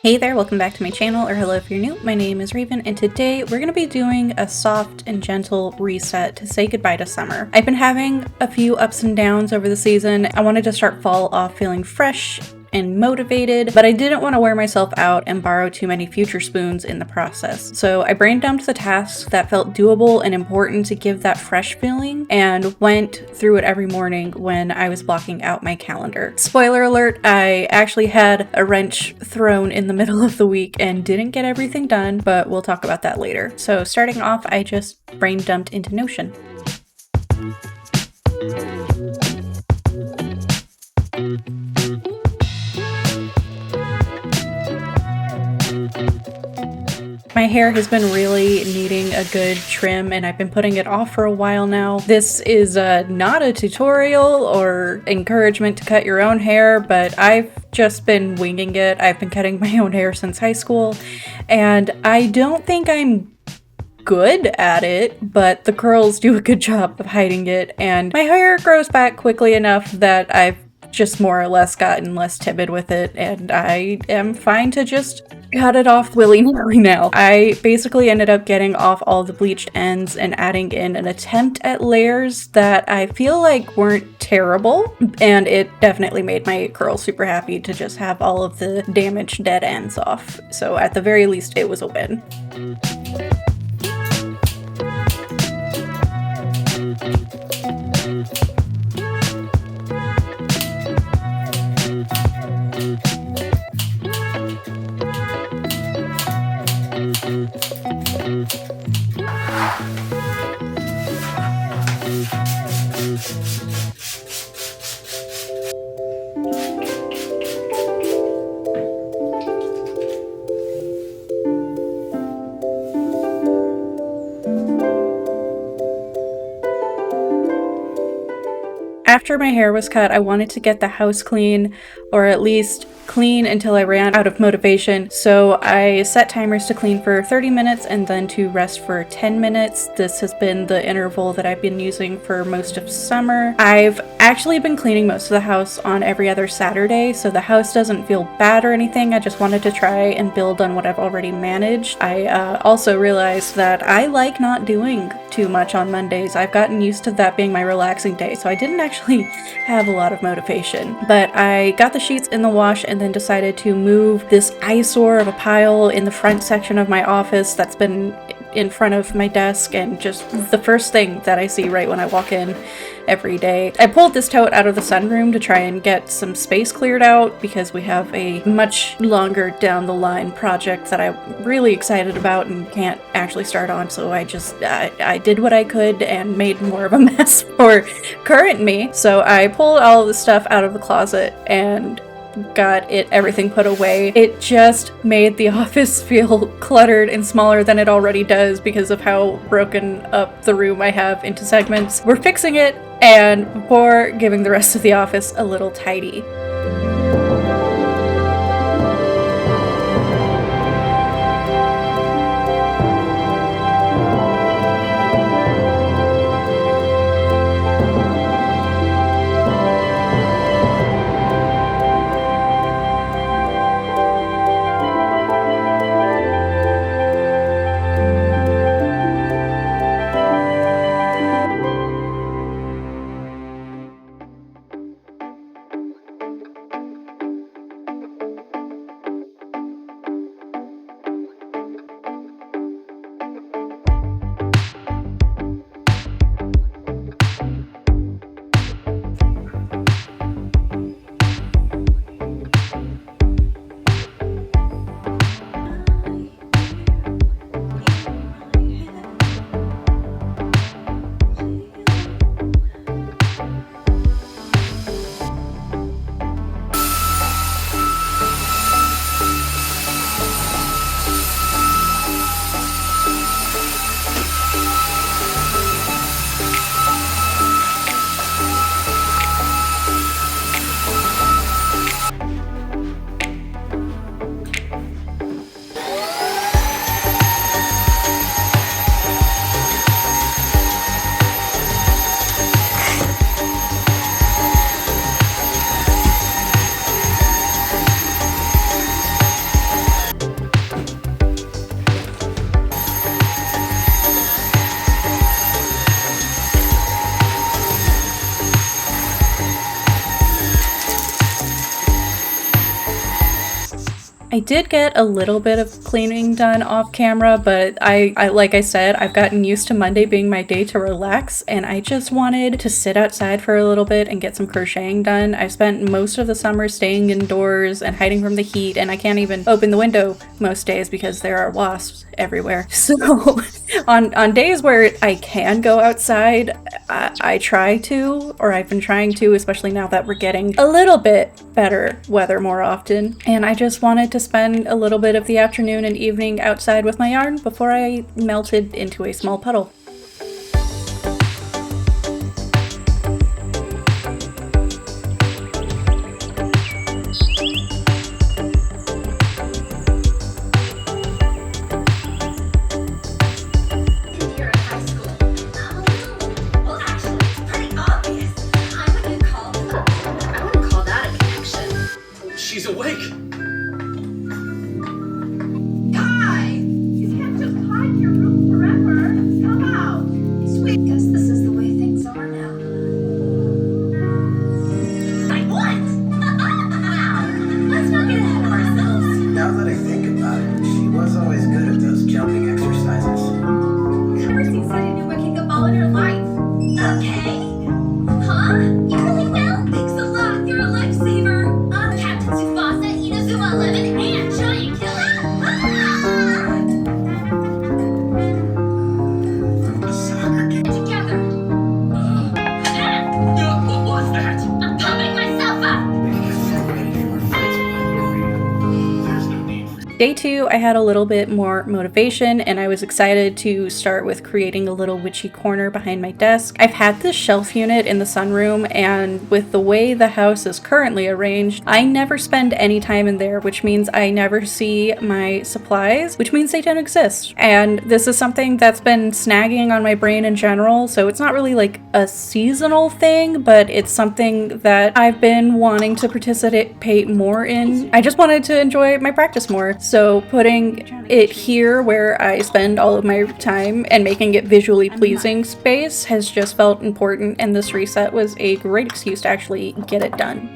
Hey there, welcome back to my channel, or hello if you're new. My name is Raven, and today we're going to be doing a soft and gentle reset to say goodbye to summer. I've been having a few ups and downs over the season. I wanted to start fall off feeling fresh and motivated, but I didn't want to wear myself out and borrow too many future spoons in the process. So I brain dumped the tasks that felt doable and important to give that fresh feeling and went through it every morning when I was blocking out my calendar. Spoiler alert, I actually had a wrench thrown in the middle of the week and didn't get everything done, but we'll talk about that later. So starting off, I just brain dumped into Notion. My hair has been really needing a good trim and I've been putting it off for a while now. This is not a tutorial or encouragement to cut your own hair, but I've just been winging it. I've been cutting my own hair since high school and I don't think I'm good at it, but the curls do a good job of hiding it and my hair grows back quickly enough that I've just more or less gotten less timid with it and I am fine to just cut it off willy-nilly now. I basically ended up getting off all the bleached ends and adding in an attempt at layers that I feel like weren't terrible, and it definitely made my curls super happy to just have all of the damaged dead ends off. So at the very least, it was a win. After my hair was cut, I wanted to get the house clean, or at least clean until I ran out of motivation. So I set timers to clean for 30 minutes and then to rest for 10 minutes. This has been the interval that I've been using for most of summer. I've actually been cleaning most of the house on every other Saturday, so the house doesn't feel bad or anything. I just wanted to try and build on what I've already managed. I also realized that I like not doing too much on Mondays. I've gotten used to that being my relaxing day, so I didn't actually have a lot of motivation. But I got the sheets in the wash and then decided to move this eyesore of a pile in the front section of my office that's been in front of my desk and just the first thing that I see right when I walk in every day. I pulled this tote out of the sunroom to try and get some space cleared out because we have a much longer down the line project that I'm really excited about and can't actually start on, so I did what I could and made more of a mess for current me. So I pulled all of the stuff out of the closet and got everything put away. It just made the office feel cluttered and smaller than it already does because of how broken up the room I have into segments. We're fixing it and before giving the rest of the office a little tidy. I did get a little bit of cleaning done off camera, but I like I said, I've gotten used to Monday being my day to relax, and I just wanted to sit outside for a little bit and get some crocheting done. I've spent most of the summer staying indoors and hiding from the heat, and I can't even open the window most days because there are wasps everywhere. So on days where I can go outside, I try to, or I've been trying to, especially now that we're getting a little bit better weather more often. And I just wanted to spend a little bit of the afternoon and evening outside with my yarn before I melted into a small puddle. She's awake! Guys! You can't just hide in your room forever! Come out! Sweet, guess this is the way things are now. Like what? Let's not get ahead of ourselves. Now that I think about it, she was always good at those jumping exercises. Mercy said you knew what kick a ball in her life. Okay. Huh? You really will? Thanks a lot. You're a lifesaver. Captain Tsubasa, Inazuma 11, and Giant Killer. A soccer game. Together. What was that? I'm pumping myself up. There's no need for Day 2, I had a little bit more motivation and I was excited to start with creating a little witchy corner behind my desk. I've had this shelf unit in the sunroom, and with the way the house is currently arranged, I never spend any time in there, which means I never see my supplies, which means they don't exist. And this is something that's been snagging on my brain in general, so it's not really like a seasonal thing, but it's something that I've been wanting to participate more in. I just wanted to enjoy my practice more. So putting it here where I spend all of my time and making it visually pleasing space has just felt important, and this reset was a great excuse to actually get it done.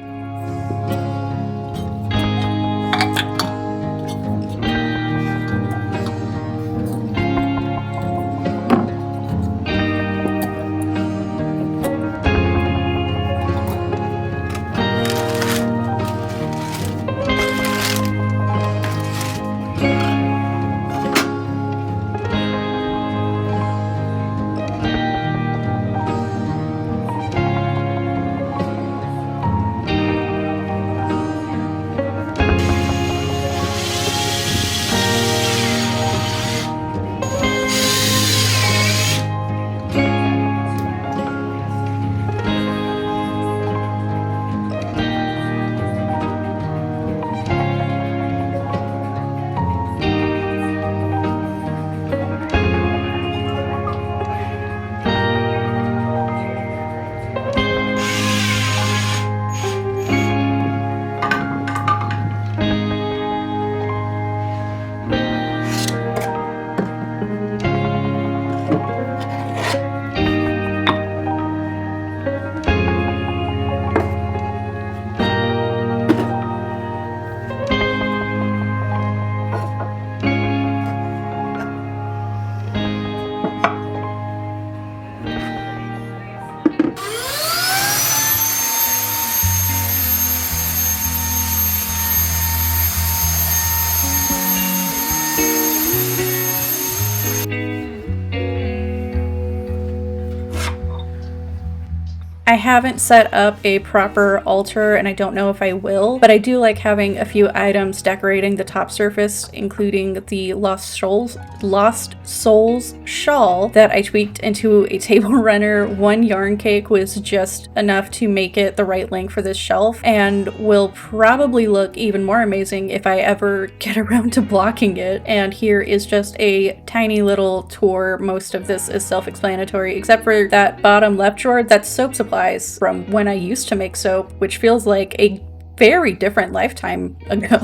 I haven't set up a proper altar, and I don't know if I will, but I do like having a few items decorating the top surface, including the Lost Souls shawl that I tweaked into a table runner. One yarn cake was just enough to make it the right length for this shelf, and will probably look even more amazing if I ever get around to blocking it. And here is just a tiny little tour. Most of this is self-explanatory, except for that bottom left drawer. That's soap supplies from when I used to make soap, which feels like a very different lifetime ago.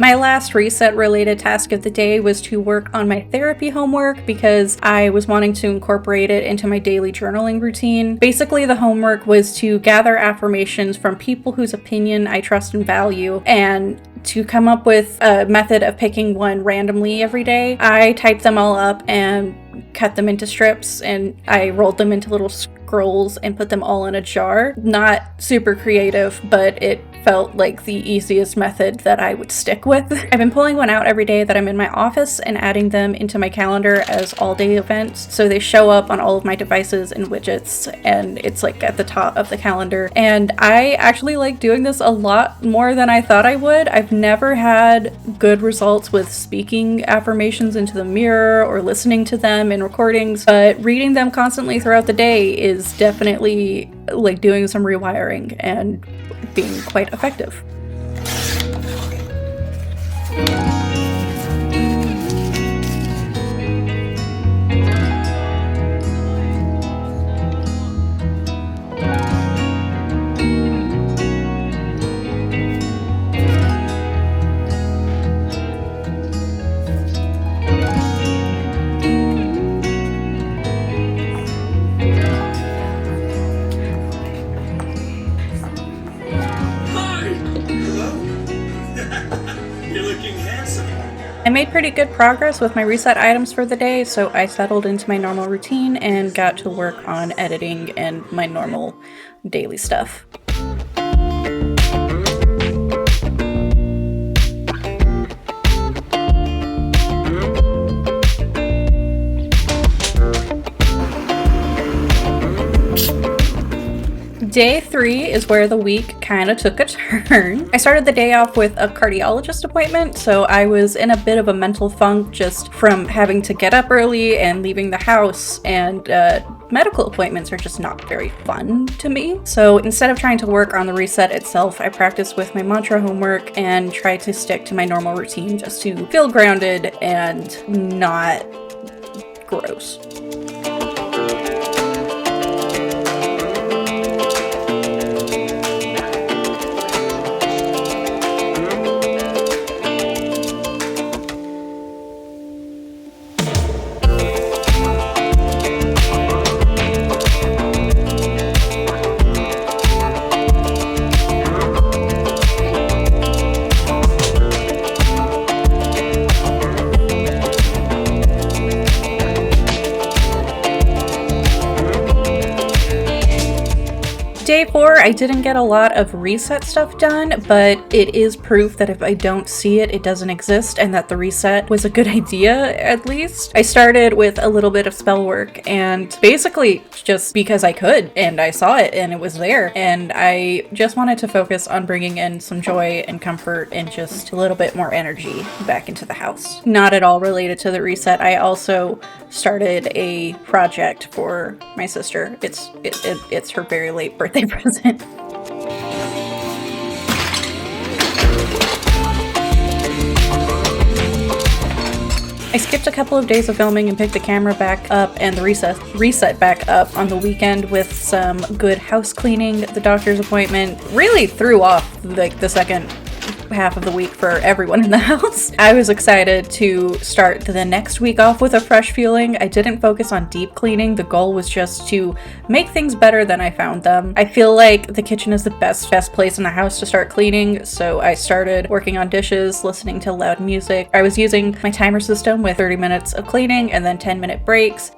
My last reset related task of the day was to work on my therapy homework because I was wanting to incorporate it into my daily journaling routine. Basically, the homework was to gather affirmations from people whose opinion I trust and value, and to come up with a method of picking one randomly every day. I typed them all up and cut them into strips, and I rolled them into little scrolls and put them all in a jar. Not super creative, but it felt like the easiest method that I would stick with. I've been pulling one out every day that I'm in my office and adding them into my calendar as all-day events, so they show up on all of my devices and widgets, and it's like at the top of the calendar. And I actually like doing this a lot more than I thought I would. I've never had good results with speaking affirmations into the mirror or listening to them in recordings, but reading them constantly throughout the day is definitely like doing some rewiring and being quite effective. I made pretty good progress with my reset items for the day, so I settled into my normal routine and got to work on editing and my normal daily stuff. Day 3 is where the week kind of took a turn. I started the day off with a cardiologist appointment, so I was in a bit of a mental funk just from having to get up early and leaving the house, and medical appointments are just not very fun to me. So instead of trying to work on the reset itself, I practiced with my mantra homework and tried to stick to my normal routine just to feel grounded and not gross. Day 4, I didn't get a lot of reset stuff done, but it is proof that if I don't see it, it doesn't exist, and that the reset was a good idea, at least. I started with a little bit of spell work, and basically just because I could, and I saw it, and it was there, and I just wanted to focus on bringing in some joy and comfort and just a little bit more energy back into the house. Not at all related to the reset, I also started a project for my sister. It's her very late birthday present. I skipped a couple of days of filming and picked the camera back up and the reset back up on the weekend with some good house cleaning. The doctor's appointment really threw off the second half of the week for everyone in the house. I was excited to start the next week off with a fresh feeling. I didn't focus on deep cleaning. The goal was just to make things better than I found them. I feel like the kitchen is the best place in the house to start cleaning, so I started working on dishes, listening to loud music. I was using my timer system with 30 minutes of cleaning and then 10-minute breaks.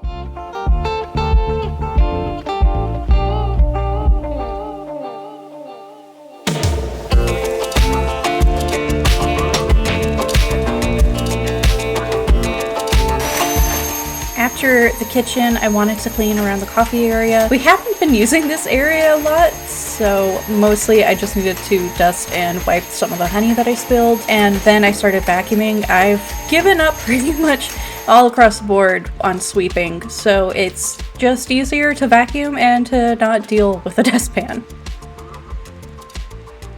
After the kitchen, I wanted to clean around the coffee area. We haven't been using this area a lot, so mostly I just needed to dust and wipe some of the honey that I spilled, and then I started vacuuming. I've given up pretty much all across the board on sweeping, so it's just easier to vacuum and to not deal with a dustpan.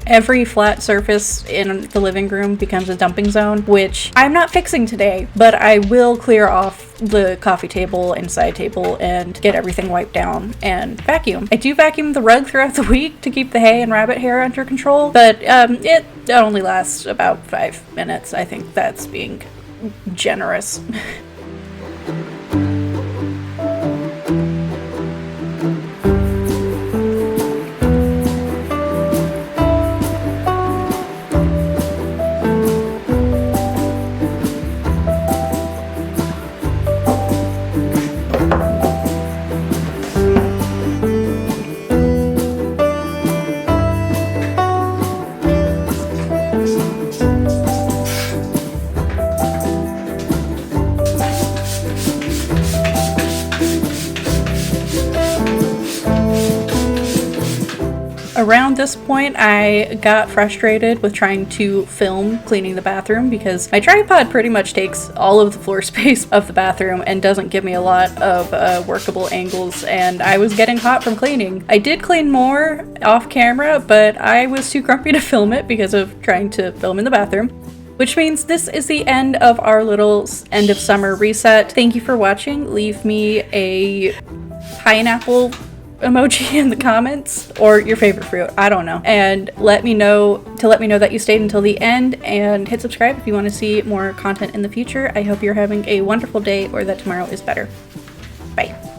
every flat surface in the living room becomes a dumping zone, which I'm not fixing today, but I will clear off the coffee table and side table and get everything wiped down and vacuum. I do vacuum the rug throughout the week to keep the hay and rabbit hair under control, but it only lasts about 5 minutes. I think that's being generous. Around this point, I got frustrated with trying to film cleaning the bathroom because my tripod pretty much takes all of the floor space of the bathroom and doesn't give me a lot of workable angles, and I was getting hot from cleaning. I did clean more off camera, but I was too grumpy to film it because of trying to film in the bathroom. Which means this is the end of our little end of summer reset. Thank you for watching. Leave me a pineapple emoji in the comments, or your favorite fruit, I don't know, and let me know that you stayed until the end, and hit subscribe if you want to see more content in the future. I hope you're having a wonderful day, or that tomorrow is better. Bye.